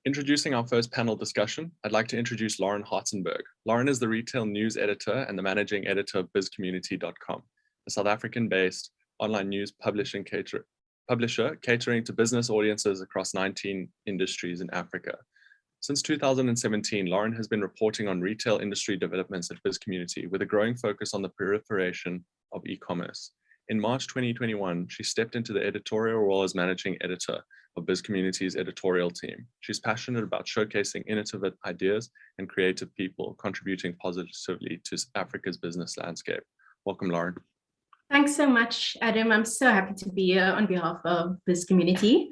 Introducing our first panel discussion, I'd like to introduce Laurian Hartzenberg. Laurian is the retail news editor and the managing editor of Bizcommunity.com, a South African-based online news publisher catering to business audiences across 19 industries in Africa. Since 2017, Laurian has been reporting on retail industry developments at Bizcommunity with a growing focus on the proliferation of e-commerce. In March 2021, she stepped into the editorial role as managing editor of Bizcommunity's editorial team. She's passionate about showcasing innovative ideas and creative people, contributing positively to Africa's business landscape. Welcome, Laurian. Thanks so much, Adam. I'm so happy to be here on behalf of Bizcommunity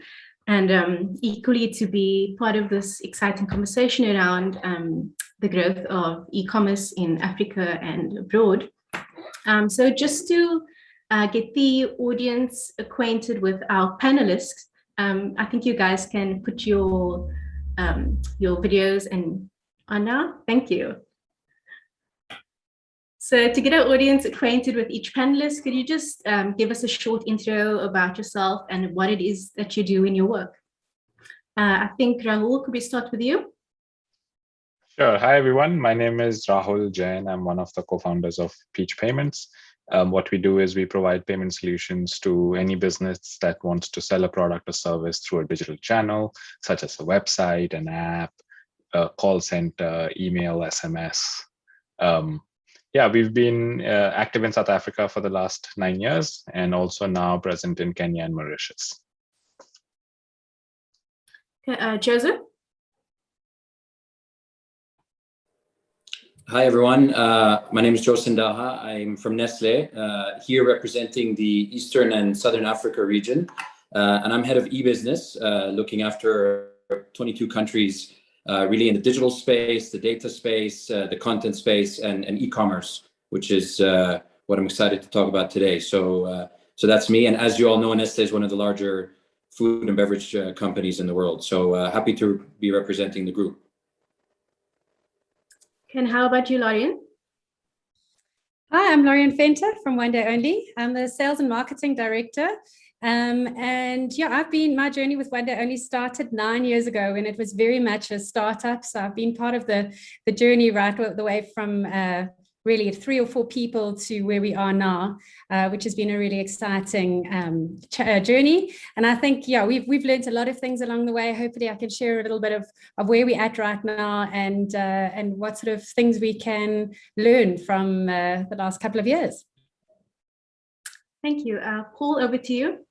and equally to be part of this exciting conversation around the growth of e-commerce in Africa and abroad. So just to get the audience acquainted with our panelists, I think you guys can put your videos on now. Thank you. So to get our audience acquainted with each panelist, could you just give us a short intro about yourself and what it is that you do in your work? I think Rahul, could we start with you? Sure. Hi, everyone. My name is Rahul Jain. I'm one of the co-founders of Peach Payments. What we do is we provide payment solutions to any business that wants to sell a product or service through a digital channel, such as a website, an app, a call center, email, SMS. Yeah, we've been active in South Africa for the last 9 years and also now present in Kenya and Mauritius. Joseph? Hi, everyone. My name is Joe Sindaha. I'm from Nestlé, here representing the Eastern and Southern Africa region. And I'm head of e-business, looking after 22 countries, really in the digital space, the data space, the content space, and e-commerce, which is what I'm excited to talk about today. So that's me. And as you all know, Nestlé is one of the larger food and beverage companies in the world. So happy to be representing the group. And how about you, Laurian? Hi, I'm Laurian Fenter from OneDayOnly. I'm the sales and marketing director. And yeah, my journey with OneDayOnly started 9 years ago when it was very much a startup. So I've been part of the journey right the way from really 3 or 4 people to where we are now, which has been a really exciting journey. And I think, yeah, we've learned a lot of things along the way. Hopefully I can share a little bit of where we're at right now and what sort of things we can learn from the last couple of years. Thank you. Paul, over to you.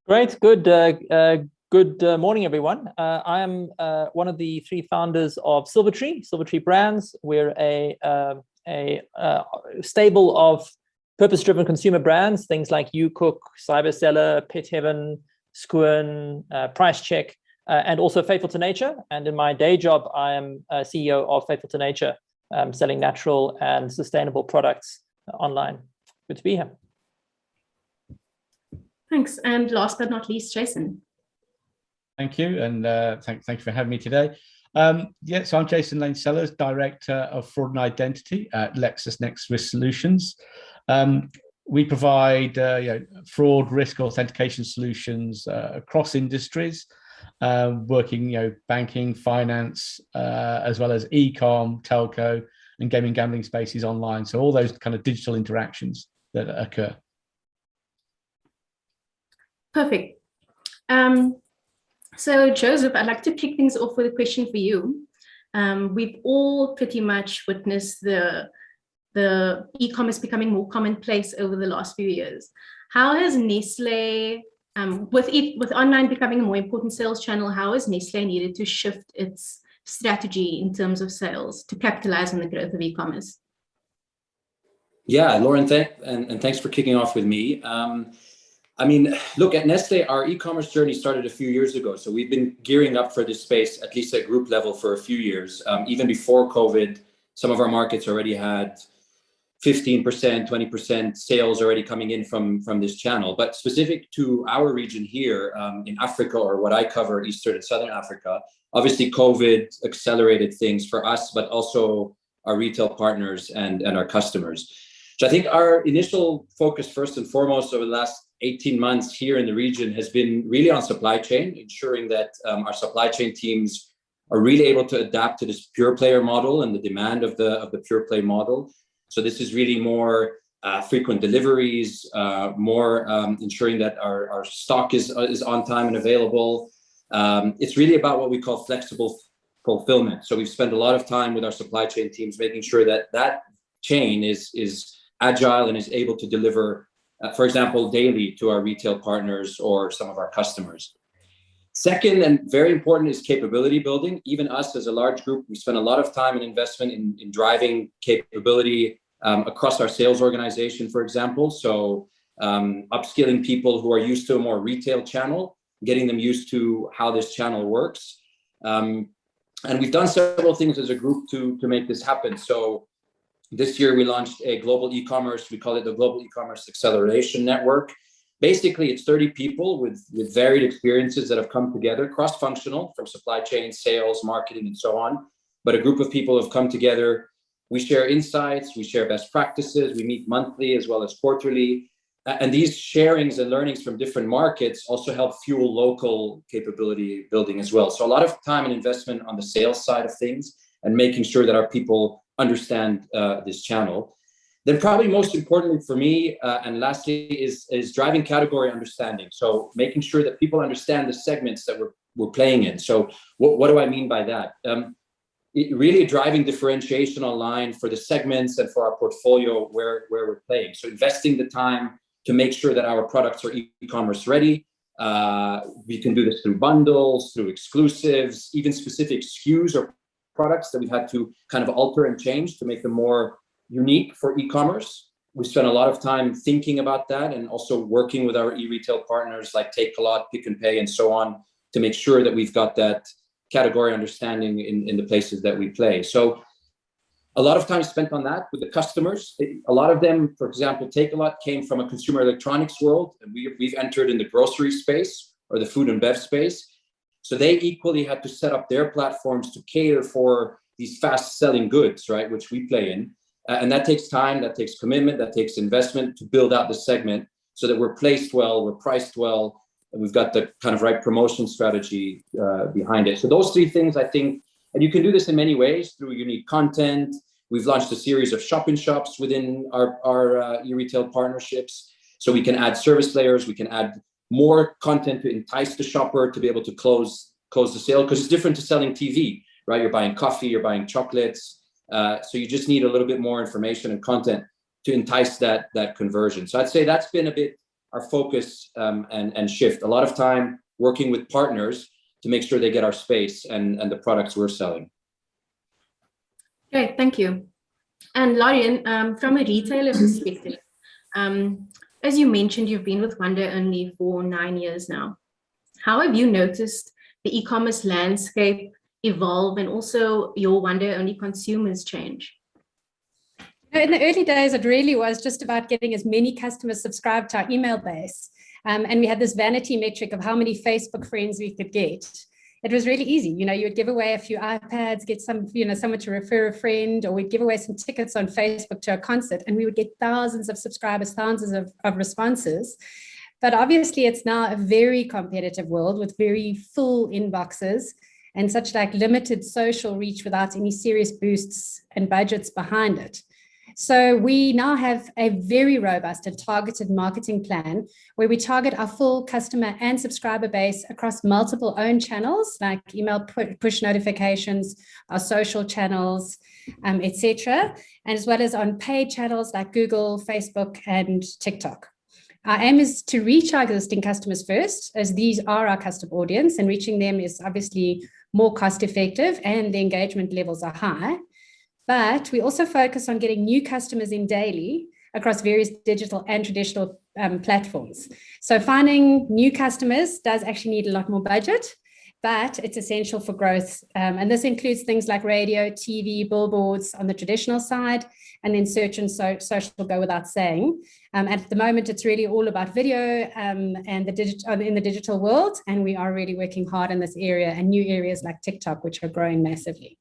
Great. Good morning, everyone. I am one of the 3 founders of Silvertree Brands. We're a stable of purpose-driven consumer brands, things like YouCook, Cyberseller, Pet Heaven, Skoon, Price Check, and also Faithful to Nature. And in my day job, I am CEO of Faithful to Nature, selling natural and sustainable products online. Good to be here. Thanks. And last but not least, Jason. Thank you, and thank you for having me today. So I'm Jason Lane-Sellers, Director of Fraud and Identity at LexisNexis Risk Solutions. We provide fraud risk authentication solutions across industries, working banking, finance, as well as e-com, telco, and gaming gambling spaces online. So all those kind of digital interactions that occur. Perfect. So Joseph, I'd like to kick things off with a question for you. We've all pretty much witnessed the e-commerce becoming more commonplace over the last few years. How has Nestlé, with online becoming a more important sales channel, how has Nestlé needed to shift its strategy in terms of sales to capitalize on the growth of e-commerce? Yeah, Laurian, and thanks for kicking off with me. I mean, look, at Nestlé, our e-commerce journey started a few years ago. So we've been gearing up for this space, at least at group level, for a few years. Even before COVID, some of our markets already had 15%, 20% sales already coming in from this channel. But specific to our region here in Africa, or what I cover, Eastern and Southern Africa, obviously COVID accelerated things for us, but also our retail partners and our customers. So I think our initial focus, first and foremost, over the last 18 months here in the region has been really on supply chain, ensuring that our supply chain teams are really able to adapt to this pure player model and the demand of the pure play model. So this is really more frequent deliveries, more ensuring that our stock is on time and available. It's really about what we call flexible fulfillment. So we've spent a lot of time with our supply chain teams, making sure that that chain is agile and is able to deliver, for example, daily to our retail partners or some of our customers. Second, and very important, is capability building. Even us as a large group, we spend a lot of time and investment in driving capability across our sales organization, for example. So upskilling people who are used to a more retail channel, getting them used to how this channel works. And we've done several things as a group to make this happen. So this year we launched a global e-commerce, we call it the Global E-commerce Acceleration Network. Basically, it's 30 people with varied experiences that have come together, cross-functional, from supply chain, sales, marketing, and so on. But a group of people have come together. We share insights, we share best practices, we meet monthly as well as quarterly. And these sharings and learnings from different markets also help fuel local capability building as well. So a lot of time and investment on the sales side of things and making sure that our people understand this channel. Then probably most importantly for me, and lastly, is driving category understanding. So making sure that people understand the segments that we're playing in. So what do I mean by that? Really driving differentiation online for the segments and for our portfolio where we're playing. So investing the time to make sure that our products are e-commerce ready. We can do this through bundles, through exclusives, even specific SKUs or products that we've had to kind of alter and change to make them more unique for e-commerce. We spent a lot of time thinking about that and also working with our e-retail partners like Take-A-Lot, Pick and Pay, and so on to make sure that we've got that category understanding in the places that we play. So a lot of time spent on that with the customers. A lot of them, for example, Take-A-Lot came from a consumer electronics world, and we've entered in the grocery space or the food and bev space. So they equally had to set up their platforms to cater for these fast-selling goods, right, which we play in. And that takes time, that takes commitment, that takes investment to build out the segment so that we're placed well, we're priced well, and we've got the kind of right promotion strategy behind it. So those three things, I think, and you can do this in many ways through unique content. We've launched a series of shop-in-shops within our e-retail partnerships. So we can add service layers, we can add more content to entice the shopper to be able to close the sale, because it's different to selling TV, right? You're buying coffee, you're buying chocolates. So you just need a little bit more information and content to entice that conversion. So I'd say that's been a bit our focus and shift. A lot of time working with partners to make sure they get our space and the products we're selling. Okay, thank you. And Laurian, from a retailer perspective, as you mentioned, you've been with OneDayOnly for 9 years now. How have you noticed the e-commerce landscape evolve and also your OneDayOnly consumers change? In the early days, it really was just about getting as many customers subscribed to our email base. And we had this vanity metric of how many Facebook friends we could get. It was really easy. You would give away a few iPads, get someone to refer a friend, or we'd give away some tickets on Facebook to a concert, and we would get thousands of subscribers, thousands of responses. But obviously, it's now a very competitive world with very full inboxes and such like limited social reach without any serious boosts and budgets behind it. So we now have a very robust and targeted marketing plan where we target our full customer and subscriber base across multiple owned channels like email push notifications, our social channels, etc., and as well as on paid channels like Google, Facebook, and TikTok. Our aim is to reach our existing customers first, as these are our custom audience, and reaching them is obviously more cost effective and the engagement levels are high. But we also focus on getting new customers in daily across various digital and traditional platforms. So finding new customers does actually need a lot more budget, but it's essential for growth. And this includes things like radio, TV, billboards on the traditional side, and then search and social go without saying. At the moment, it's really all about video and in the digital world, and we are really working hard in this area and new areas like TikTok, which are growing massively.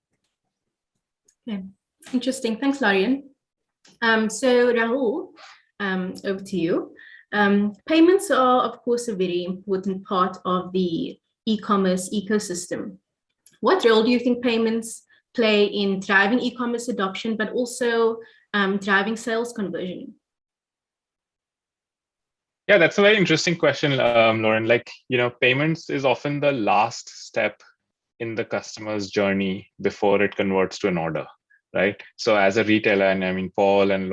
Okay, interesting. Thanks, Laurian. So Rahul, over to you. Payments are, of course, a very important part of the e-commerce ecosystem. What role do you think payments play in driving e-commerce adoption, but also driving sales conversion? Yeah, that's a very interesting question, Lauren. Like, payments is often the last step in the customer's journey before it converts to an order, right? So as a retailer, and I mean, Paul and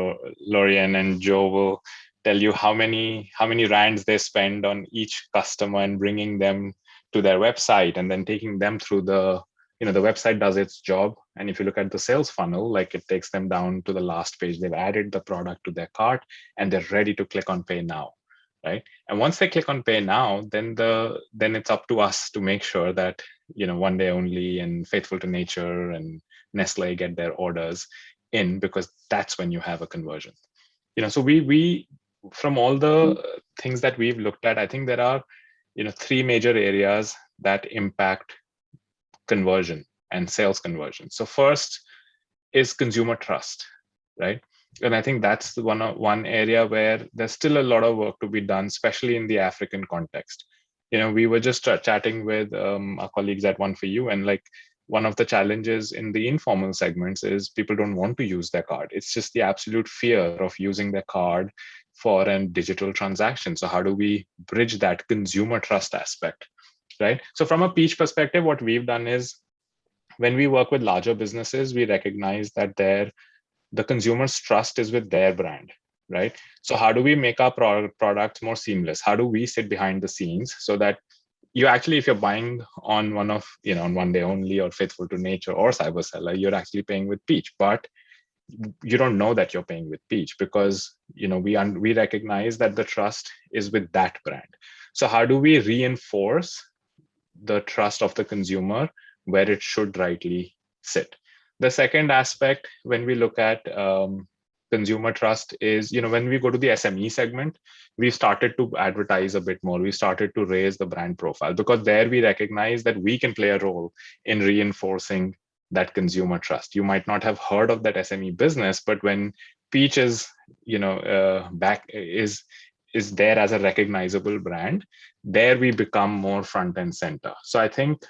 Laurian and Joe will tell you how many rands they spend on each customer and bringing them to their website and then taking them through the website does its job. And if you look at the sales funnel, like it takes them down to the last page, they've added the product to their cart and they're ready to click on pay now, right? And once they click on pay now, then it's up to us to make sure that, OneDayOnly and Faithful to Nature and Nestlé get their orders in, because that's when you have a conversion. So we from all the things that we've looked at, I think there are, three major areas that impact conversion and sales conversion. So first is consumer trust, right? And I think that's one area where there's still a lot of work to be done, especially in the African context. We were just chatting with our colleagues at One4You, and like one of the challenges in the informal segments is people don't want to use their card. It's just the absolute fear of using their card for a digital transaction. So how do we bridge that consumer trust aspect, right? So from a Peach perspective, what we've done is when we work with larger businesses, we recognize that the consumer's trust is with their brand, right? So how do we make our products more seamless? How do we sit behind the scenes so that you actually, if you're buying on on OneDayOnly or Faithful to Nature or CyberSeller, you're actually paying with Peach, but you don't know that you're paying with Peach because we recognize that the trust is with that brand. So how do we reinforce the trust of the consumer where it should rightly sit? The second aspect, when we look at consumer trust, is when we go to the SME segment, we started to advertise a bit more. We started to raise the brand profile because there we recognize that we can play a role in reinforcing that consumer trust. You might not have heard of that SME business, but when Peach is back is there as a recognizable brand, there we become more front and center. So I think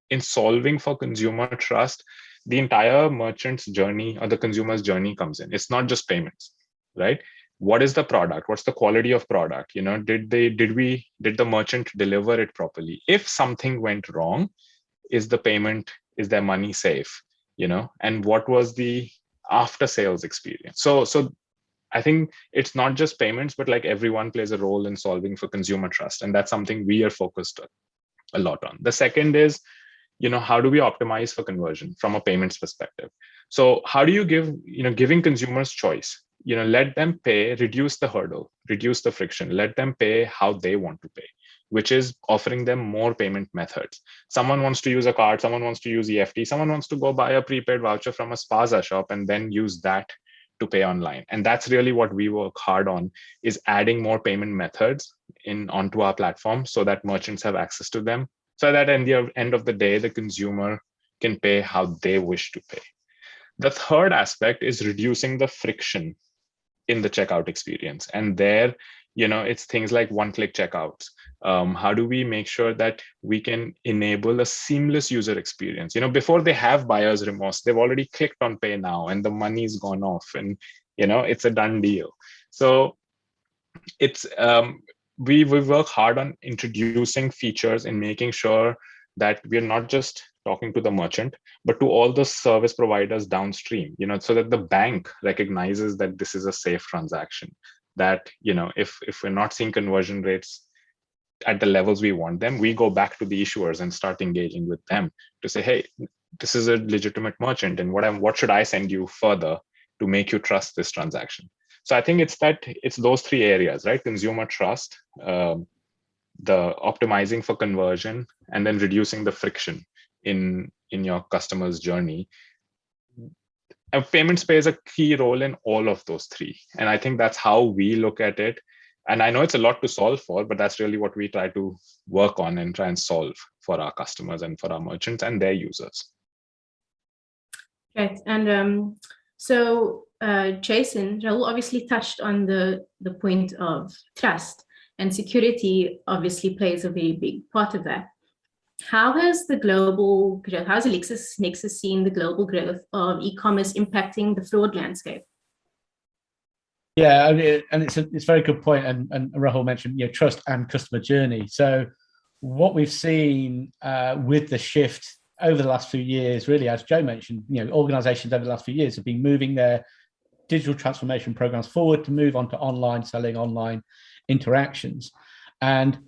in solving for consumer trust, the entire merchant's journey or the consumer's journey comes in. It's not just payments, right? What is the product? What's the quality of product? Did the merchant deliver it properly? If something went wrong, is their money safe? And what was the after sales experience? So I think it's not just payments, but like everyone plays a role in solving for consumer trust. And that's something we are focused a lot on. The second is, how do we optimize for conversion from a payments perspective? So how do you giving consumers choice? Let them pay, reduce the hurdle, reduce the friction, let them pay how they want to pay, which is offering them more payment methods. Someone wants to use a card, someone wants to use EFT, someone wants to go buy a prepaid voucher from a Spaza shop and then use that to pay online. And that's really what we work hard on, is adding more payment methods onto our platform so that merchants have access to them, so that at the end of the day, the consumer can pay how they wish to pay. The third aspect is reducing the friction in the checkout experience. And there, it's things like one-click checkouts. How do we make sure that we can enable a seamless user experience? Before they have buyer's remorse, they've already clicked on pay now and the money's gone off and, it's a done deal. So it's, we work hard on introducing features and making sure that we're not just talking to the merchant, but to all the service providers downstream, so that the bank recognizes that this is a safe transaction, that, if we're not seeing conversion rates at the levels we want them, we go back to the issuers and start engaging with them to say, hey, this is a legitimate merchant, and what should I send you further to make you trust this transaction? So I think it's those three areas, right? Consumer trust, the optimizing for conversion, and then reducing the friction in your customer's journey. And payments plays a key role in all of those three. And I think that's how we look at it. And I know it's a lot to solve for, but that's really what we try to work on and try and solve for our customers and for our merchants and their users. Great. And So Jason, Rahul obviously touched on the point of trust, and security obviously plays a very big part of that. How has LexisNexis seen the global growth of e-commerce impacting the fraud landscape? Yeah, and it's a very good point, and Rahul mentioned trust and customer journey. So what we've seen with the shift over the last few years, really, as Joe mentioned, organizations over the last few years have been moving their digital transformation programs forward to move on to online selling, online interactions. And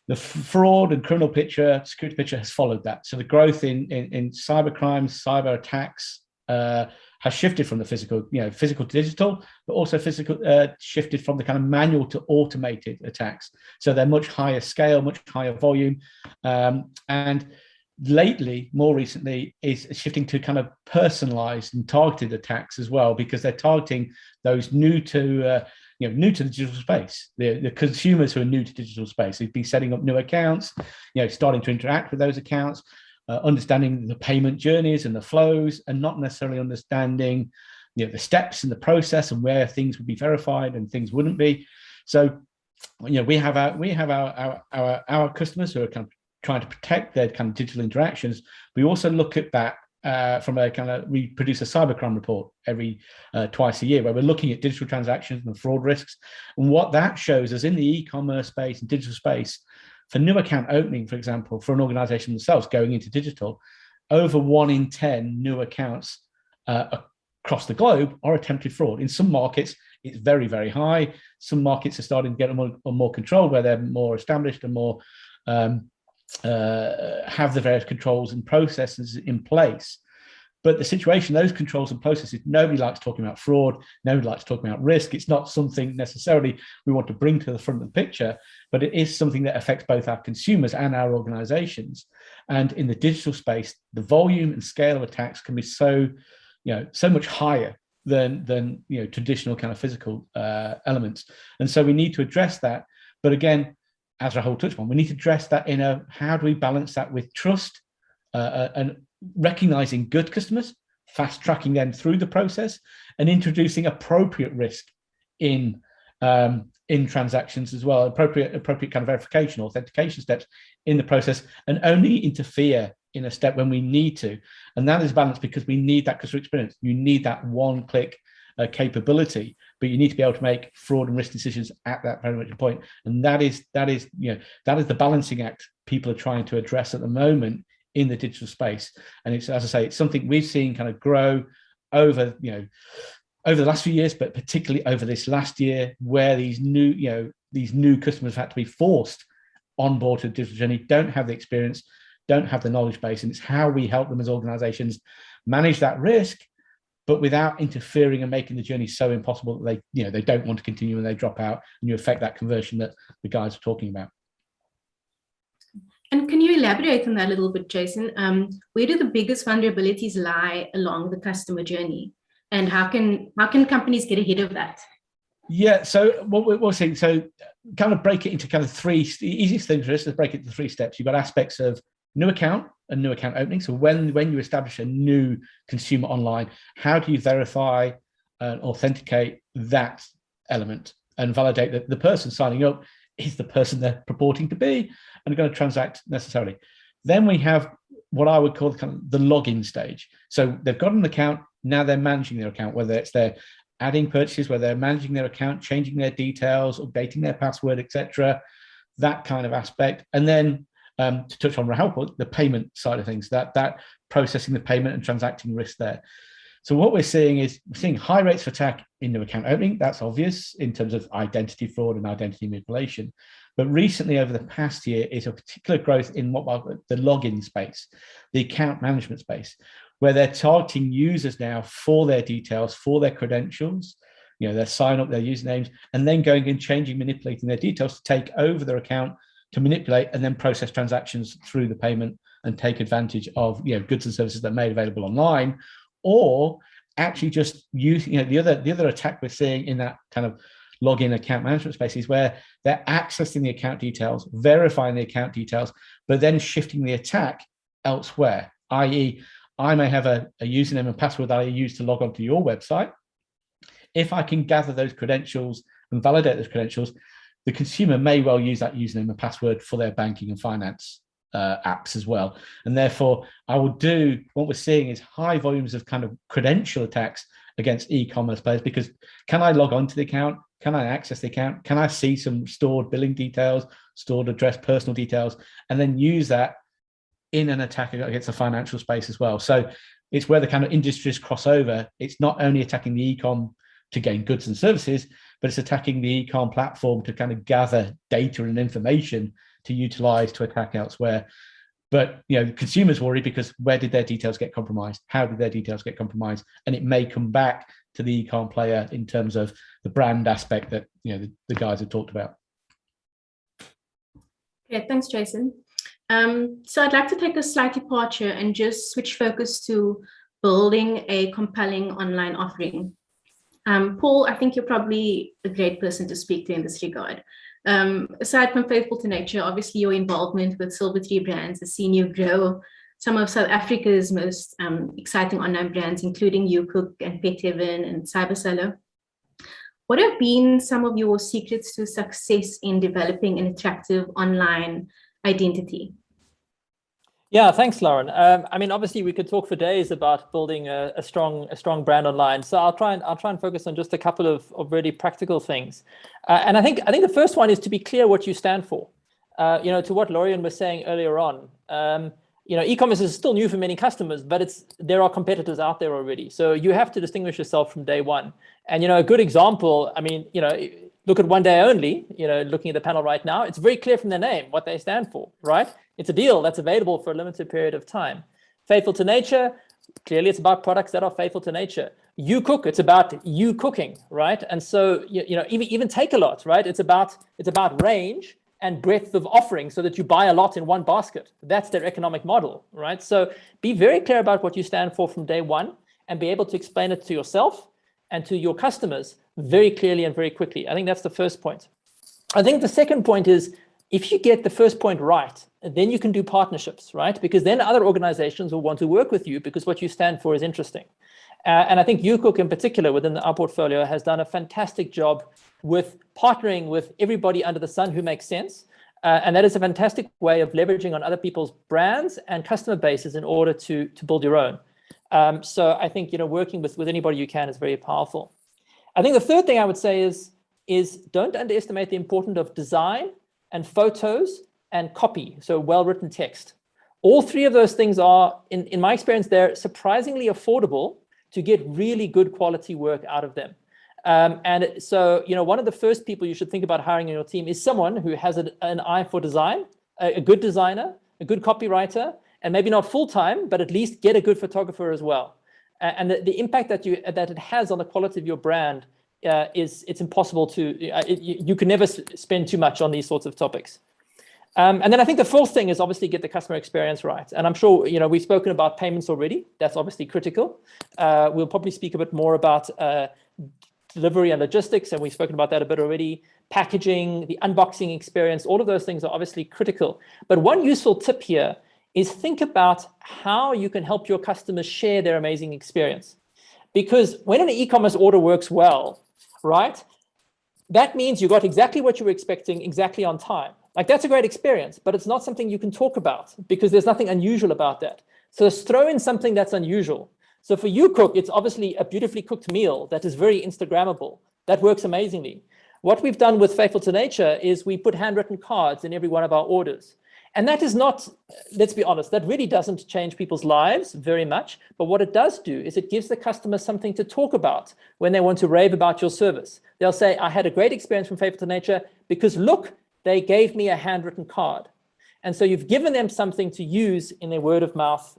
the fraud and criminal picture, security picture has followed that. So the growth in cyber crimes, cyber attacks has shifted from the physical to digital, but also shifted from the kind of manual to automated attacks. So they're much higher scale, much higher volume, and more recently, is shifting to kind of personalized and targeted attacks as well, because they're targeting those new to the digital space, the consumers who are new to digital space. They've been setting up new accounts, starting to interact with those accounts, understanding the payment journeys and the flows, and not necessarily understanding the steps in the process and where things would be verified and things wouldn't be. So we have our customers who are kind of trying to protect their kind of digital interactions. We also look at that we produce a cybercrime report every twice a year, where we're looking at digital transactions and fraud risks. And what that shows us in the e-commerce space and digital space, for new account opening, for example, for an organization themselves going into digital, over 1 in 10 new accounts across the globe are attempted fraud. In some markets, it's very, very high. Some markets are starting to get more control, where they're more established and more have the various controls and processes in place. But the situation, those controls and processes, nobody likes talking about fraud, nobody likes talking about risk. It's not something necessarily we want to bring to the front of the picture, but it is something that affects both our consumers and our organizations. And in the digital space, the volume and scale of attacks can be so much higher than traditional kind of physical elements. And so we need to address that. But again, as Rahul touched on, we need to address that how do we balance that with trust and recognizing good customers, fast tracking them through the process, and introducing appropriate risk in transactions as well, appropriate kind of verification, authentication steps in the process, and only interfere in a step when we need to. And that is balanced, because we need that customer experience. You need that one-click capability, but you need to be able to make fraud and risk decisions at that very much point. And that is the balancing act people are trying to address at the moment in the digital space. And it's, as I say, it's something we've seen kind of grow over the last few years, but particularly over this last year, where these new customers have had to be forced on board to the digital journey, don't have the experience, don't have the knowledge base, and it's how we help them as organizations manage that risk, but without interfering and making the journey so impossible that they don't want to continue and they drop out, and you affect that conversion that the guys are talking about. And can you elaborate on that a little bit, Jason? Where do the biggest vulnerabilities lie along the customer journey, and how can companies get ahead of that? Yeah, so what we're saying, so kind of break it into kind of three. The easiest thing for us is break it into 3 steps. You've got aspects of new account and new account opening. So when you establish a new consumer online, how do you verify and authenticate that element and validate that the person signing up is the person they're purporting to be and going to transact necessarily? Then we have what I would call kind of the login stage. So they've got an account, now they're managing their account, whether it's they're adding purchases, whether they're managing their account, changing their details, updating their password, etc., that kind of aspect. And then to touch on Rahul, the payment side of things, that processing the payment and transacting risk there. So what we're seeing is high rates of attack in new account opening. That's obvious in terms of identity fraud and identity manipulation. But recently, over the past year, is a particular growth in the login space, the account management space, where they're targeting users now for their details, for their credentials, their sign up, their usernames, and then going and changing, manipulating their details to take over their account, to manipulate and then process transactions through the payment and take advantage of goods and services that are made available online, or actually just use the other attack we're seeing in that kind of login account management space is where they're accessing the account details, verifying the account details, but then shifting the attack elsewhere, i.e., I may have a username and password that I use to log on to your website. If I can gather those credentials and validate those credentials, the consumer may well use that username and password for their banking and finance apps as well. And therefore, what we're seeing is high volumes of kind of credential attacks against e-commerce players, because can I log on to the account? Can I access the account? Can I see some stored billing details, stored address, personal details, and then use that in an attack against the financial space as well? So it's where the kind of industries cross over. It's not only attacking the e-com to gain goods and services, but it's attacking the e-com platform to kind of gather data and information to utilize to attack elsewhere. But consumers worry because where did their details get compromised? How did their details get compromised? And it may come back to the e-com player in terms of the brand aspect that the guys have talked about. Okay, thanks, Jason. So I'd like to take a slight departure and just switch focus to building a compelling online offering. Paul, I think you're probably a great person to speak to in this regard. Aside from Faithful to Nature, obviously your involvement with Silver Tree Brands has seen you grow some of South Africa's most exciting online brands, including YouCook and Pet Heaven and Cyberseller. What have been some of your secrets to success in developing an attractive online identity? Yeah, thanks, Lauren. I mean, obviously, we could talk for days about building a strong brand online. So I'll try and focus on just a couple of really practical things. And I think the first one is to be clear what you stand for. To what Laurian was saying earlier on. E-commerce is still new for many customers, but there are competitors out there already. So you have to distinguish yourself from day one. And a good example. I mean, look at OneDayOnly. Looking at the panel right now, it's very clear from their name what they stand for, right? It's a deal that's available for a limited period of time. Faithful to Nature, clearly it's about products that are faithful to nature. YouCook, it's about you cooking, right? And so even Take-A-Lot, right? It's about range and breadth of offering so that you buy a lot in one basket. That's their economic model, right? So be very clear about what you stand for from day one and be able to explain it to yourself and to your customers very clearly and very quickly. I think that's the first point. I think the second point is, if you get the first point right, then you can do partnerships, right? Because then other organizations will want to work with you because what you stand for is interesting. And I think YouCook in particular within our portfolio has done a fantastic job with partnering with everybody under the sun who makes sense. And that is a fantastic way of leveraging on other people's brands and customer bases in order to build your own. So I think working with anybody you can is very powerful. I think the third thing I would say is don't underestimate the importance of design and photos and copy, so well-written text. All three of those things are, in my experience, they're surprisingly affordable to get really good quality work out of them. And so, one of the first people you should think about hiring in your team is someone who has an eye for design, a good designer, a good copywriter, and maybe not full-time, but at least get a good photographer as well. And the impact that it has on the quality of your brand it's impossible to, you can never spend too much on these sorts of topics. And then I think the fourth thing is obviously get the customer experience right. And I'm sure, we've spoken about payments already. That's obviously critical. We'll probably speak a bit more about delivery and logistics, and we've spoken about that a bit already. Packaging, the unboxing experience, all of those things are obviously critical. But one useful tip here is think about how you can help your customers share their amazing experience. Because when an e-commerce order works well, right, that means you got exactly what you were expecting exactly on time. Like, that's a great experience, but it's not something you can talk about because there's nothing unusual about that. So just throw in something that's unusual. So for YouCook, it's obviously a beautifully cooked meal that is very Instagrammable. That works amazingly. What we've done with Faithful to Nature is we put handwritten cards in every one of our orders. And that is not, let's be honest, that really doesn't change people's lives very much. But what it does do is it gives the customer something to talk about when they want to rave about your service. They'll say, I had a great experience from Faithful to Nature because look, they gave me a handwritten card. And so you've given them something to use in their word of mouth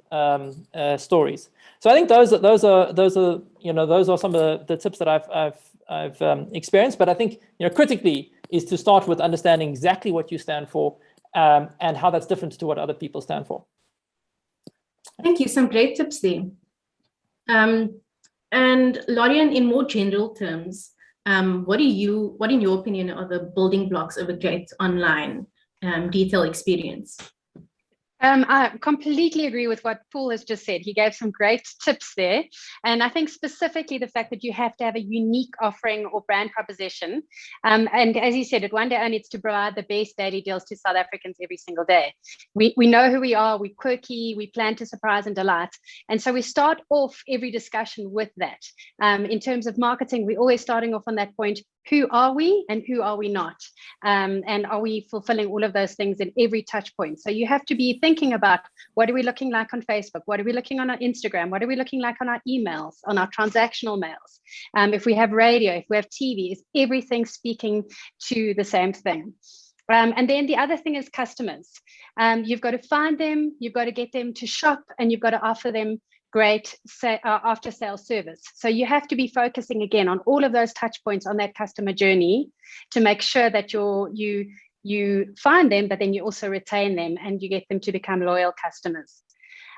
stories. So I think those are some of the tips that I've experienced. But I think critically is to start with understanding exactly what you stand for and how that's different to what other people stand for. Thank you. Some great tips there. And Laurian, in more general terms, what in your opinion are the building blocks of a great online retail experience? I completely agree with what Paul has just said. He gave some great tips there. And I think specifically the fact that you have to have a unique offering or brand proposition. And as you said, at OneDayOnly, it's to provide the best daily deals to South Africans every single day. We know who we are, we're quirky, we plan to surprise and delight. And so we start off every discussion with that. In terms of marketing, we're always starting off on that point. Who are we and who are we not? And are we fulfilling all of those things in every touch point? So you have to be thinking about, what are we looking like on Facebook? What are we looking on our Instagram? What are we looking like on our emails, on our transactional mails? If we have radio, if we have TV, is everything speaking to the same thing? And then the other thing is customers. You've got to find them, you've got to get them to shop, and you've got to offer them great after sales service. So you have to be focusing again on all of those touch points on that customer journey to make sure that you find them, but then you also retain them and you get them to become loyal customers.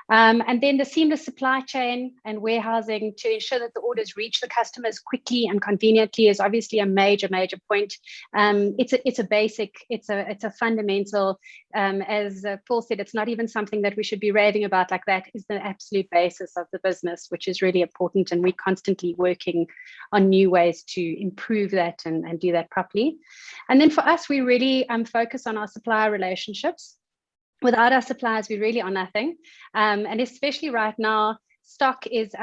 And then the seamless supply chain and warehousing to ensure that the orders reach the customers quickly and conveniently is obviously a major point. It's a basic, it's a fundamental. As Paul said, it's not even something that we should be raving about. Like, that is the absolute basis of the business, which is really important. And we're constantly working on new ways to improve that and do that properly. And then for us, we really focus on our supplier relationships. Without our suppliers, we really are nothing. And especially right now, stock is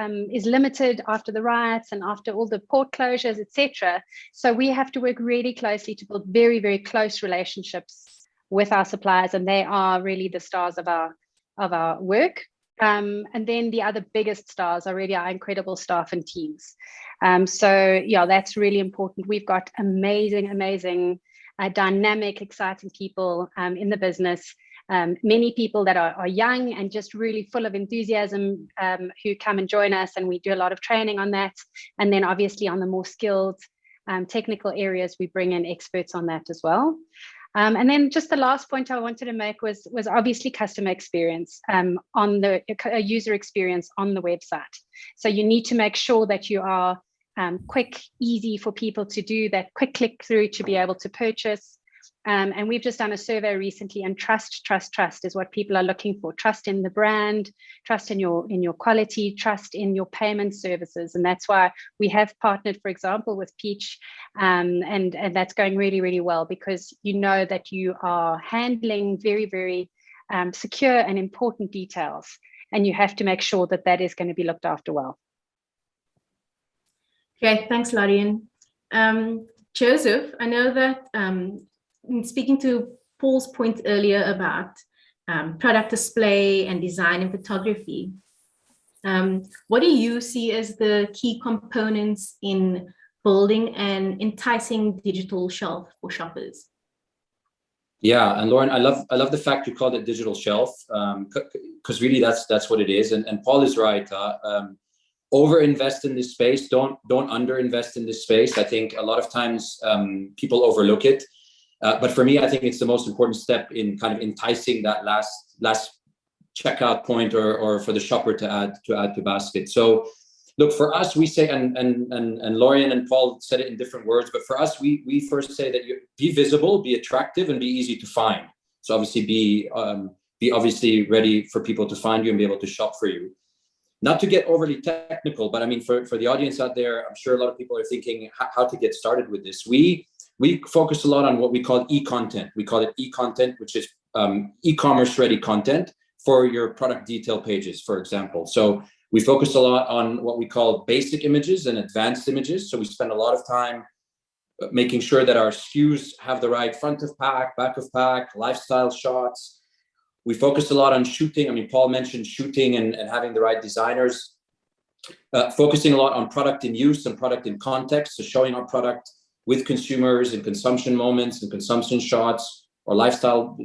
limited after the riots and after all the port closures, etc. So we have to work really closely to build very, very close relationships with our suppliers, and they are really the stars of our work. And then the other biggest stars are really our incredible staff and teams. So yeah, that's really important. We've got amazing, dynamic, exciting people in the business. Many people that are young and just really full of enthusiasm who come and join us, and we do a lot of training on that. And then obviously on the more skilled technical areas, we bring in experts on that as well. And then just the last point I wanted to make was obviously customer experience on the user experience on the website. So you need to make sure that you are quick, easy for people to do that quick click through to be able to purchase. And we've just done a survey recently, and trust is what people are looking for. Trust in the brand, trust in your quality, trust in your payment services. And that's why we have partnered, for example, with Peach, and that's going really, really well, because you know that you are handling very, very secure and important details, and you have to make sure that that is going to be looked after well. Great, thanks, Laurian. Joseph, I know that speaking to Paul's point earlier about product display and design and photography, what do you see as the key components in building an enticing digital shelf for shoppers? Yeah, and Lauren, I love the fact you called it digital shelf, because really that's what it is. And Paul is right. Over-invest in this space. Don't under-invest in this space. I think a lot of times people overlook it. But for me, I think it's the most important step in kind of enticing that last checkout point, or for the shopper to add to basket. So look, for us, we say, and Laurian and Paul said it in different words, but for us, we first say that you be visible, be attractive, and be easy to find. So obviously be obviously ready for people to find you and be able to shop for you. Not to get overly technical, but I mean, for the audience out there, I'm sure a lot of people are thinking how to get started with this. We focus a lot on what we call e-content. We call it e-content, which is e-commerce ready content for your product detail pages, for example. So we focus a lot on what we call basic images and advanced images. So we spend a lot of time making sure that our SKUs have the right front of pack, back of pack, lifestyle shots. We focus a lot on shooting. I mean, Paul mentioned shooting and having the right designers. Focusing a lot on product in use and product in context. So showing our product with consumers in consumption moments and consumption shots, or lifestyle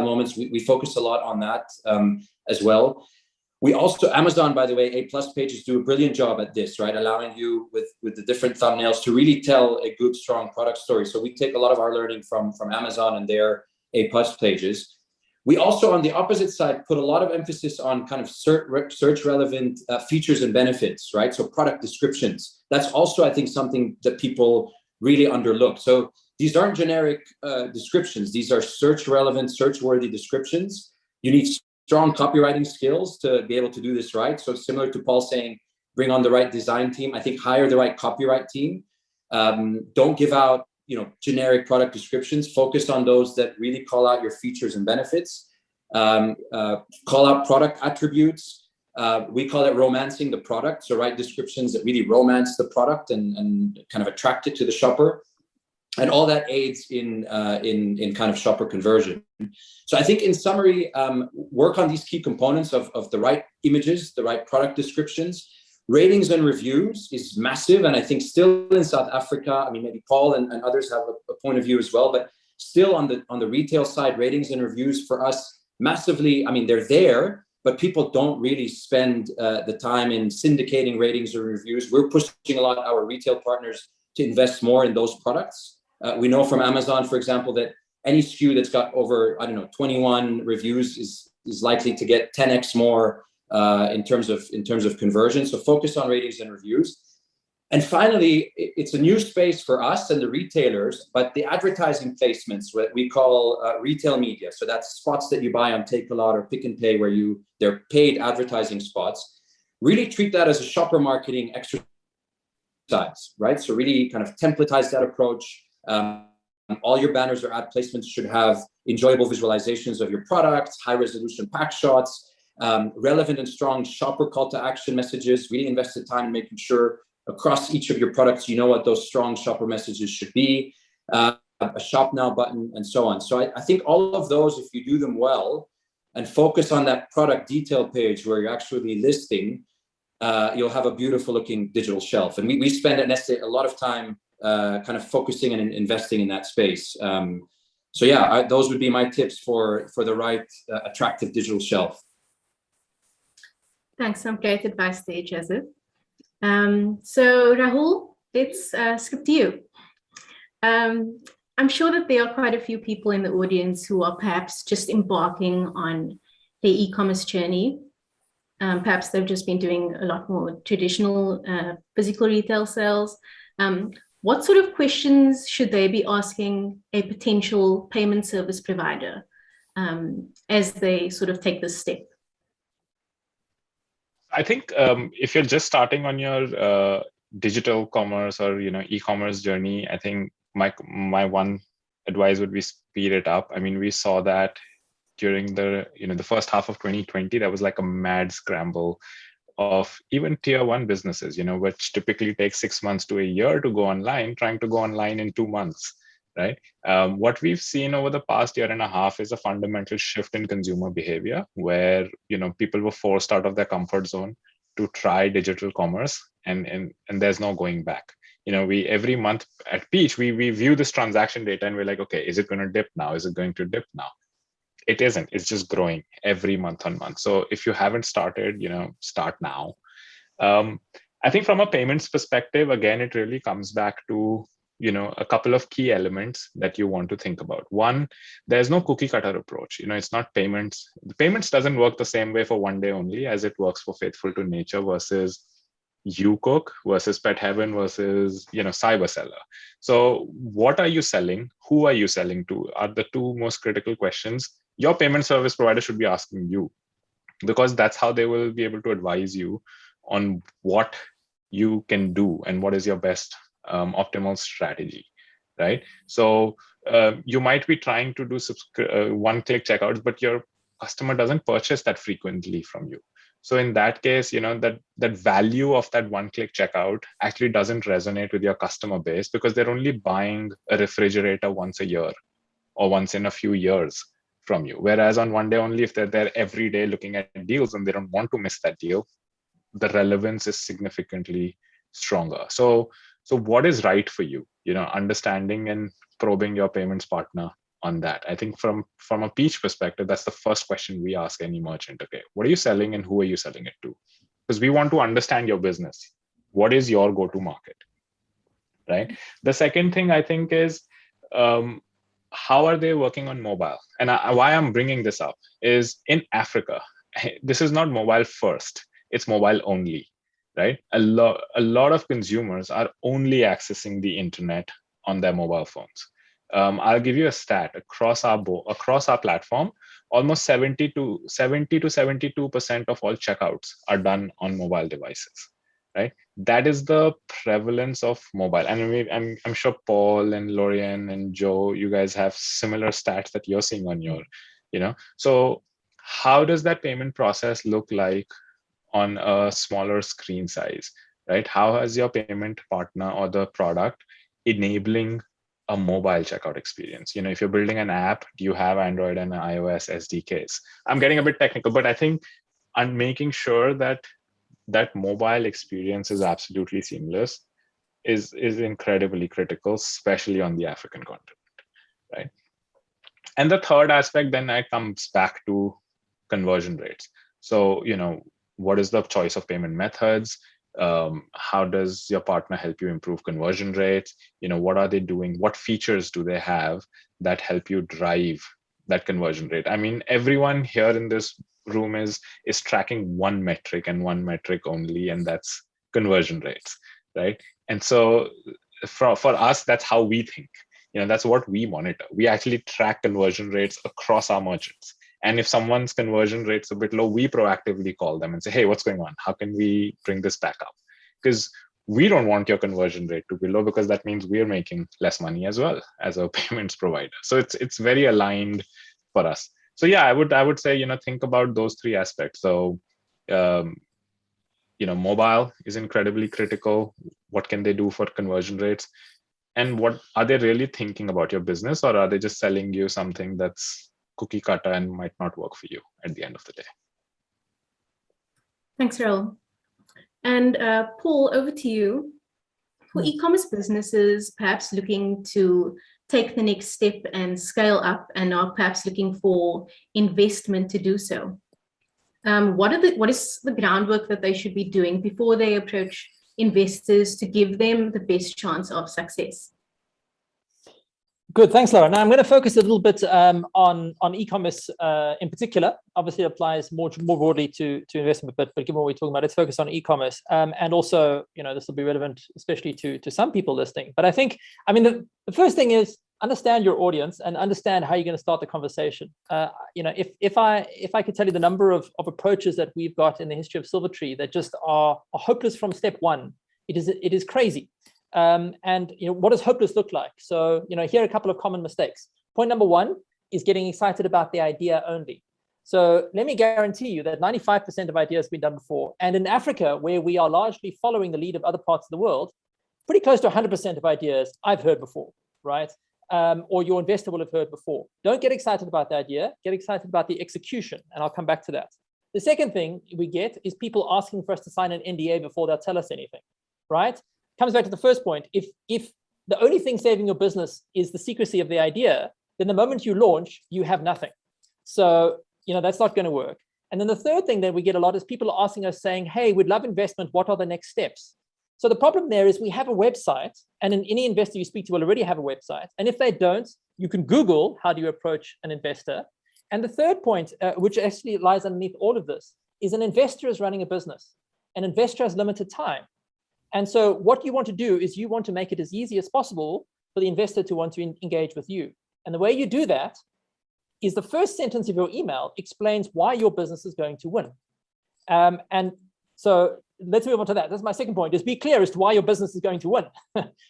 moments. We focus a lot on that as well. We also, Amazon, by the way, A+ pages do a brilliant job at this, right? Allowing you with the different thumbnails to really tell a good, strong product story. So we take a lot of our learning from Amazon and their A+ pages. We also, on the opposite side, put a lot of emphasis on kind of search relevant features and benefits, right? So product descriptions. That's also, I think, something that people really underlook. So these aren't generic descriptions. These are search relevant, search worthy descriptions. You need strong copywriting skills to be able to do this right. So similar to Paul saying, bring on the right design team. I think hire the right copyright team. Don't give out, generic product descriptions. Focus on those that really call out your features and benefits. Call out product attributes. We call it romancing the product. So write descriptions that really romance the product and kind of attract it to the shopper. And all that aids in kind of shopper conversion. So I think in summary, work on these key components of the right images, the right product descriptions. Ratings and reviews is massive. And I think still in South Africa, I mean, maybe Paul and others have a point of view as well, but still on the retail side, ratings and reviews for us massively, I mean, they're there, but people don't really spend the time in syndicating ratings or reviews. We're pushing a lot of our retail partners to invest more in those products. We know from Amazon, for example, that any SKU that's got over, 21 reviews is likely to get 10x more in terms of conversion. So focus on ratings and reviews. And finally, it's a new space for us and the retailers, but the advertising placements, what we call retail media. So that's spots that you buy on Take a Lot or Pick and Pay, where they're paid advertising spots. Really treat that as a shopper marketing exercise, right? So really kind of templatize that approach. All your banners or ad placements should have enjoyable visualizations of your products, high resolution pack shots, relevant and strong shopper call to action messages. Really invest the time in making sure across each of your products, you know what those strong shopper messages should be, a shop now button, and so on. So I think all of those, if you do them well and focus on that product detail page where you're actually listing, you'll have a beautiful looking digital shelf. And we spend at Nestlé a lot of time kind of focusing and investing in that space. So yeah, those would be my tips for the right attractive digital shelf. Thanks, some great advice there, Joseph. So Rahul, let's skip to you. I'm sure that there are quite a few people in the audience who are perhaps just embarking on their e-commerce journey. Perhaps they've just been doing a lot more traditional physical retail sales. What sort of questions should they be asking a potential payment service provider as they sort of take this step? I think if you're just starting on your digital commerce or e-commerce journey, I think my one advice would be speed it up. I mean, we saw that during the first half of 2020, there was like a mad scramble of even tier 1 businesses, which typically takes 6 months to a year to go online, trying to go online in 2 months, right? What we've seen over the past year and a half is a fundamental shift in consumer behavior where, people were forced out of their comfort zone to try digital commerce and there's no going back. We every month at Peach, we view this transaction data and we're like, okay, is it going to dip now? Is it going to dip now? It isn't. It's just growing every month on month. So if you haven't started, start now. I think from a payments perspective, again, it really comes back to, a couple of key elements that you want to think about. One, there's no cookie cutter approach. It's not payments. The payments doesn't work the same way for OneDayOnly as it works for Faithful to Nature versus YouCook versus Pet Heaven versus, Cyberseller. So what are you selling? Who are you selling to? Are the two most critical questions your payment service provider should be asking you, because that's how they will be able to advise you on what you can do and what is your best optimal strategy, right? So you might be trying to do one-click checkouts, but your customer doesn't purchase that frequently from you. So in that case, that value of that one-click checkout actually doesn't resonate with your customer base because they're only buying a refrigerator once a year or once in a few years from you. Whereas on OneDayOnly, if they're there every day looking at deals and they don't want to miss that deal, the relevance is significantly stronger. So what is right for you? Understanding and probing your payments partner on that. I think from a Peach perspective, that's the first question we ask any merchant. Okay, what are you selling and who are you selling it to? Because we want to understand your business. What is your go-to market, right? The second thing I think is, how are they working on mobile? And why I'm bringing this up is in Africa, this is not mobile first, it's mobile only, right? A lot of consumers are only accessing the internet on their mobile phones. I'll give you a stat across our platform. Almost 70 to 72% of all checkouts are done on mobile devices, right? That is the prevalence of mobile. And I'm sure Paul and Laurian and Joe, you guys have similar stats that you're seeing on your, So how does that payment process look like on a smaller screen size, right? How has your payment partner or the product enabling a mobile checkout experience? If you're building an app, do you have Android and iOS SDKs? I'm getting a bit technical, but I think I'm making sure that that mobile experience is absolutely seamless is incredibly critical, especially on the African continent, right? And the third aspect then comes back to conversion rates. So, what is the choice of payment methods? How does your partner help you improve conversion rates? What are they doing? What features do they have that help you drive that conversion rate? I mean, everyone here in this room is tracking one metric and one metric only, and that's conversion rates, right? And so for us, that's how we think. That's what we monitor. We actually track conversion rates across our merchants. And if someone's conversion rate's a bit low, we proactively call them and say, hey, what's going on? How can we bring this back up? Because we don't want your conversion rate to be low, because that means we're making less money as well as a payments provider. So it's very aligned for us. So yeah, I would say, think about those three aspects. So, mobile is incredibly critical. What can they do for conversion rates? And what are they really thinking about your business, or are they just selling you something that's cookie cutter and might not work for you at the end of the day? Thanks, Rahul. And Paul, over to you. For e-commerce businesses, perhaps looking to take the next step and scale up, and are perhaps looking for investment to do so, what is the groundwork that they should be doing before they approach investors to give them the best chance of success? Good, thanks, Laura. Now I'm going to focus a little bit on e-commerce in particular. Obviously, it applies more broadly to investment, but given what we're talking about, let's focus on e-commerce. And also, this will be relevant, especially to some people listening. But I think, the first thing is understand your audience and understand how you're going to start the conversation. If I could tell you the number of approaches that we've got in the history of Silvertree that just are hopeless from step one, it is crazy. What does hopeless look like? So, here are a couple of common mistakes. Point number one is getting excited about the idea only. So let me guarantee you that 95% of ideas have been done before. And in Africa, where we are largely following the lead of other parts of the world, pretty close to 100% of ideas I've heard before, right? Or your investor will have heard before. Don't get excited about the idea, get excited about the execution, and I'll come back to that. The second thing we get is people asking for us to sign an NDA before they'll tell us anything, right? Comes back to the first point. If the only thing saving your business is the secrecy of the idea, then the moment you launch, you have nothing. So, that's not going to work. And then the third thing that we get a lot is people are asking us saying, hey, we'd love investment. What are the next steps? So the problem there is we have a website, and any investor you speak to will already have a website. And if they don't, you can Google how do you approach an investor. And the third point, which actually lies underneath all of this, is an investor is running a business. An investor has limited time. And so what you want to do is you want to make it as easy as possible for the investor to want to engage with you. And the way you do that is the first sentence of your email explains why your business is going to win. And so let's move on to that. That's my second point, is be clear as to why your business is going to win.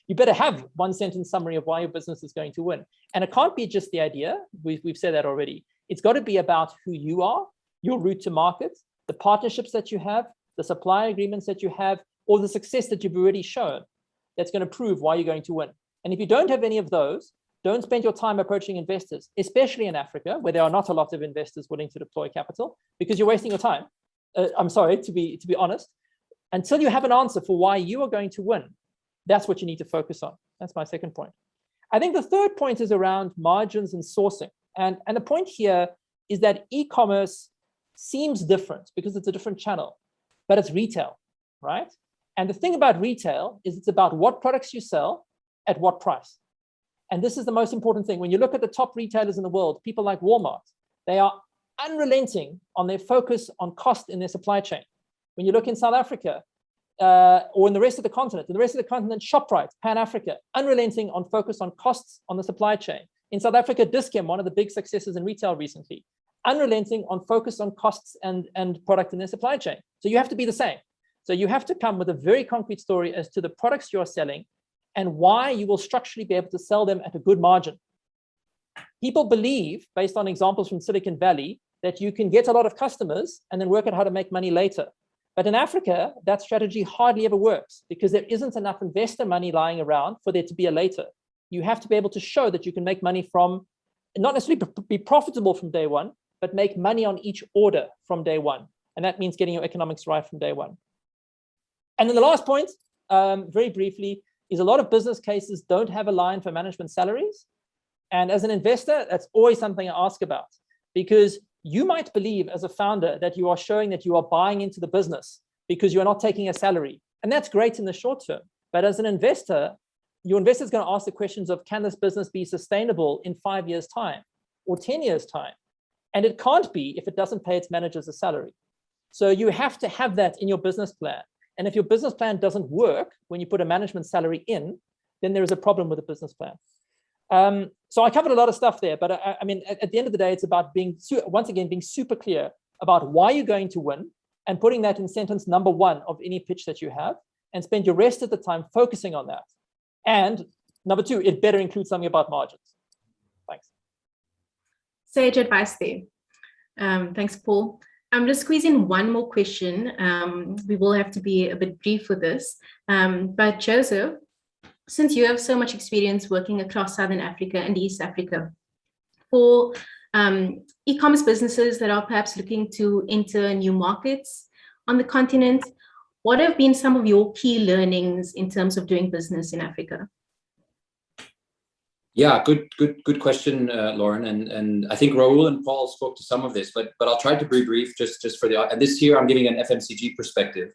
You better have one sentence summary of why your business is going to win. And it can't be just the idea. We've said that already. It's got to be about who you are, your route to market, the partnerships that you have, the supply agreements that you have, or the success that you've already shown that's going to prove why you're going to win. And if you don't have any of those, don't spend your time approaching investors, especially in Africa, where there are not a lot of investors willing to deploy capital, because you're wasting your time. I'm sorry, to be honest. Until you have an answer for why you are going to win, that's what you need to focus on. That's my second point. I think the third point is around margins and sourcing. And the point here is that e-commerce seems different because it's a different channel, but it's retail, right? And the thing about retail is it's about what products you sell at what price. And this is the most important thing. When you look at the top retailers in the world, people like Walmart, they are unrelenting on their focus on cost in their supply chain. When you look in South Africa, or in the rest of the continent. In the rest of the continent, ShopRite, Pan-Africa, unrelenting on focus on costs on the supply chain. In South Africa, Dis-Chem, one of the big successes in retail recently, unrelenting on focus on costs and product in their supply chain. So you have to be the same. So you have to come with a very concrete story as to the products you're selling and why you will structurally be able to sell them at a good margin. People believe, based on examples from Silicon Valley, that you can get a lot of customers and then work out how to make money later. But in Africa, that strategy hardly ever works because there isn't enough investor money lying around for there to be a later. You have to be able to show that you can make money from, not necessarily be profitable from day one, but make money on each order from day one. And that means getting your economics right from day one. And then the last point, very briefly, is a lot of business cases don't have a line for management salaries. And as an investor, that's always something I ask about, because you might believe as a founder that you are showing that you are buying into the business because you are not taking a salary. And that's great in the short term. But as an investor, your investor is going to ask the questions of, can this business be sustainable in 5 years' time or 10 years' time? And it can't be if it doesn't pay its managers a salary. So you have to have that in your business plan. And if your business plan doesn't work when you put a management salary in, then there is a problem with the business plan. So I covered a lot of stuff there, but I mean, at the end of the day, it's about being, once again, being super clear about why you're going to win and putting that in sentence number 1 of any pitch that you have, and spend your rest of the time focusing on that. And number 2, it better include something about margins. Thanks. Sage advice there. Thanks, Paul. I'm just squeezing one more question. We will have to be a bit brief with this. But Joseph, since you have so much experience working across Southern Africa and East Africa, for e-commerce businesses that are perhaps looking to enter new markets on the continent, what have been some of your key learnings in terms of doing business in Africa? Yeah, good question, Lauren. And I think Rahul and Paul spoke to some of this, but I'll try to be brief just for the, and this here I'm giving an FMCG perspective,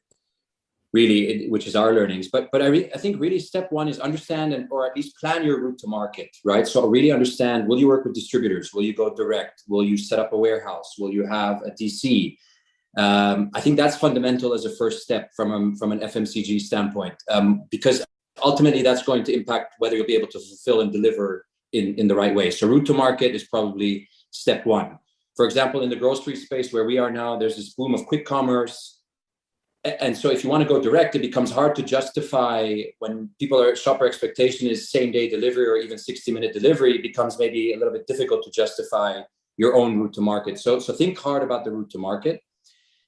really, which is our learnings. But I think really step 1 is understand or at least plan your route to market, right? So really understand, will you work with distributors? Will you go direct? Will you set up a warehouse? Will you have a DC? I think that's fundamental as a first step from an FMCG standpoint, because ultimately that's going to impact whether you'll be able to fulfill and deliver in the right way. So route to market is probably step 1. For example, in the grocery space where we are now, there's this boom of quick commerce. And so if you want to go direct, it becomes hard to justify when shopper expectation is same-day delivery or even 60-minute delivery. It becomes maybe a little bit difficult to justify your own route to market. So think hard about the route to market.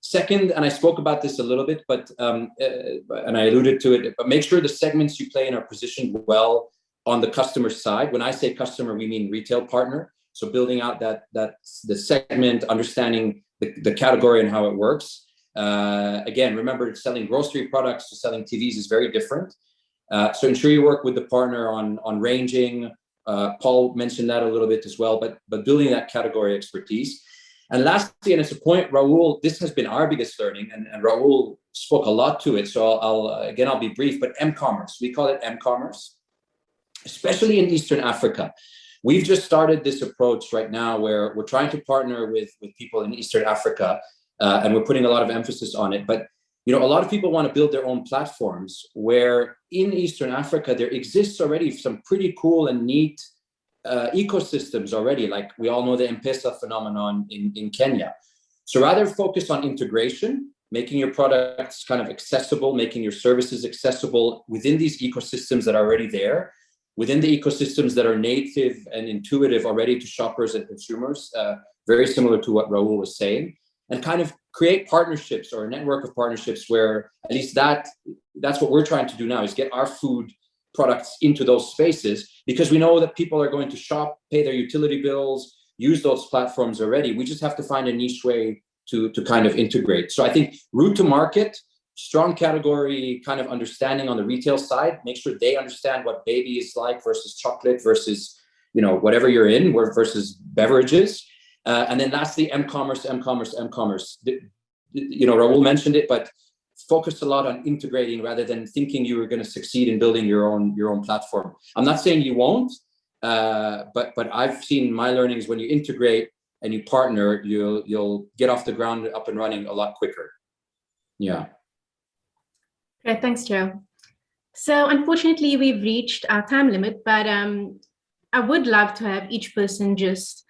Second, and I spoke about this a little bit, but and I alluded to it, but make sure the segments you play in are positioned well on the customer side. When I say customer, we mean retail partner. So building out the segment, understanding the category and how it works. Again, remember, selling grocery products to selling TVs is very different. So ensure you work with the partner on ranging. Paul mentioned that a little bit as well, but building that category expertise. And lastly, and it's a point, Rahul, this has been our biggest learning, and Rahul spoke a lot to it. So I'll be brief, but M-commerce, we call it M-commerce, especially in Eastern Africa. We've just started this approach right now where we're trying to partner with people in Eastern Africa, and we're putting a lot of emphasis on it. But a lot of people want to build their own platforms where in Eastern Africa, there exists already some pretty cool and neat ecosystems already, like we all know the M-Pesa phenomenon in Kenya. So rather focus on integration, making your products kind of accessible, making your services accessible within these ecosystems that are already there, within the ecosystems that are native and intuitive already to shoppers and consumers, very similar to what Rahul was saying, and kind of create partnerships or a network of partnerships where at least that's what we're trying to do now, is get our food products into those spaces, because we know that people are going to shop, pay their utility bills, use those platforms already. We just have to find a niche way to kind of integrate. So I think route to market, strong category kind of understanding on the retail side, make sure they understand what baby is like versus chocolate versus, whatever you're in, versus beverages. And then lastly, M-commerce. Rahul mentioned it, but focus a lot on integrating rather than thinking you were going to succeed in building your own platform. I'm not saying you won't, but I've seen my learnings when you integrate and you partner, you'll get off the ground up and running a lot quicker. Yeah. Great, thanks, Joe. So unfortunately, we've reached our time limit, but I would love to have each person just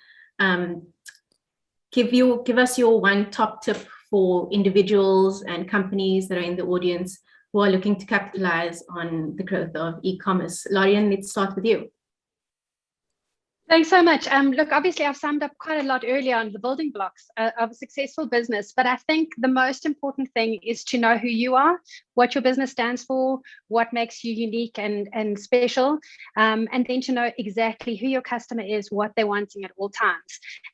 give us your one top tip for individuals and companies that are in the audience who are looking to capitalize on the growth of e-commerce. Laurian, let's start with you. Thanks so much. Look, obviously, I've summed up quite a lot earlier on the building blocks of a successful business, but I think the most important thing is to know who you are, what your business stands for, what makes you unique and special, and then to know exactly who your customer is, what they're wanting at all times.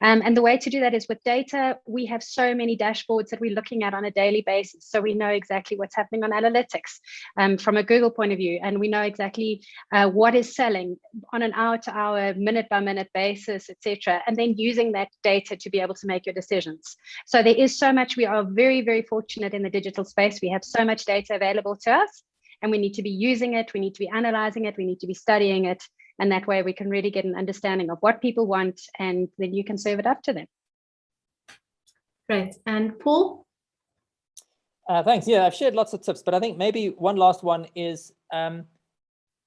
And the way to do that is with data. We have so many dashboards that we're looking at on a daily basis, so we know exactly what's happening on analytics from a Google point of view, and we know exactly what is selling on an hour-to-hour, minute-by-minute basis, etc., and then using that data to be able to make your decisions. So there is so much. We are very, very fortunate in the digital space. We have so much data available to us, and we need to be using it. We need to be analyzing it. We need to be studying it, and that way we can really get an understanding of what people want, and then you can serve it up to them. Great. And Paul? Thanks. Yeah, I've shared lots of tips, but I think maybe one last one is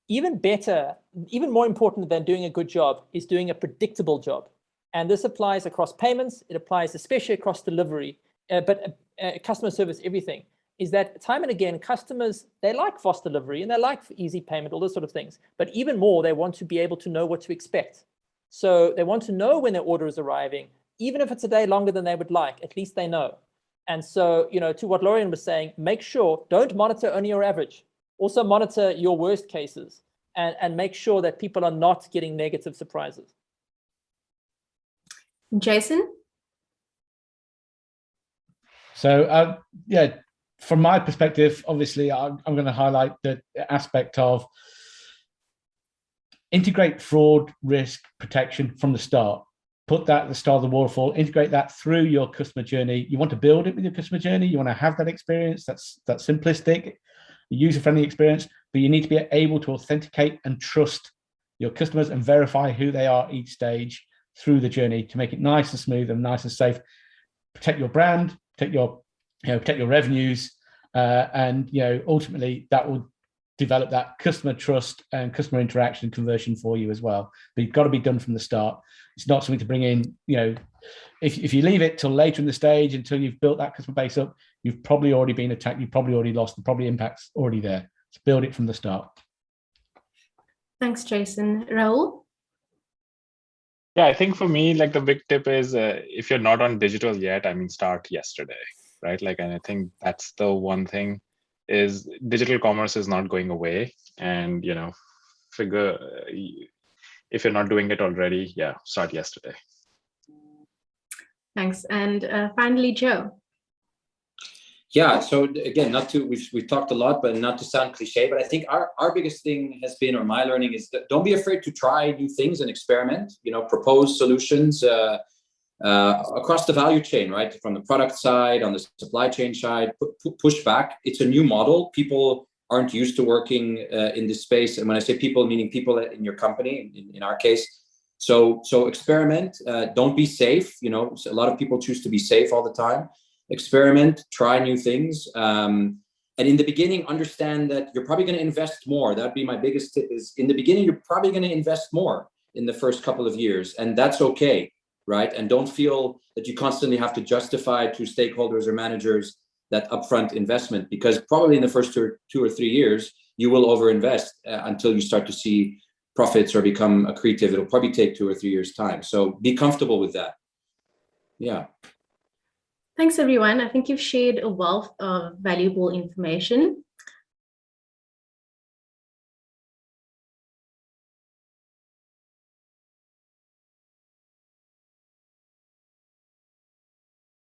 even better, even more important than doing a good job is doing a predictable job. And this applies across payments. It applies especially across delivery, but customer service, everything. Is that time and again, customers, they like fast delivery and they like easy payment, all those sort of things. But even more, they want to be able to know what to expect. So they want to know when their order is arriving, even if it's a day longer than they would like, at least they know. And so, you know, to what Laurian was saying, make sure, don't monitor only your average. Also monitor your worst cases and make sure that people are not getting negative surprises. Jason? So, yeah, from my perspective, obviously, I'm going to highlight the aspect of integrate fraud, risk, protection from the start. Put that at the start of the waterfall, integrate that through your customer journey. You want to build it with your customer journey. You want to have that experience. That's simplistic, user-friendly experience, but you need to be able to authenticate and trust your customers and verify who they are each stage through the journey to make it nice and smooth and nice and safe. Protect your brand, protect your revenues, and ultimately that will develop that customer trust and customer interaction conversion for you as well. But you've got to be done from the start. It's not something to bring in, if you leave it till later in the stage until you've built that customer base up, you've probably already been attacked, you've probably already lost, the probably impact's already there. So build it from the start. Thanks, Jason. Rahul? Yeah, I think for me, like the big tip is if you're not on digital yet, I mean, start yesterday, right? Like, and I think that's the one thing is digital commerce is not going away. And, figure if you're not doing it already, yeah, start yesterday. Thanks. And finally, Joe. Yeah, so again, we've talked a lot, but not to sound cliche, but I think our biggest thing has been, or my learning is that don't be afraid to try new things and experiment, propose solutions across the value chain, right? From the product side, on the supply chain side, push back. It's a new model. People aren't used to working in this space. And when I say people, meaning people in your company, in our case. So experiment, don't be safe. A lot of people choose to be safe all the time. Experiment, try new things. And in the beginning, understand that you're probably going to invest more. That'd be my biggest tip is in the beginning, you're probably going to invest more in the first couple of years. And that's okay, right? And don't feel that you constantly have to justify to stakeholders or managers that upfront investment, because probably in the first 2 or 3 years, you will overinvest until you start to see profits or become accretive. It'll probably take 2 or 3 years' time. So be comfortable with that. Yeah. Thanks, everyone. I think you've shared a wealth of valuable information.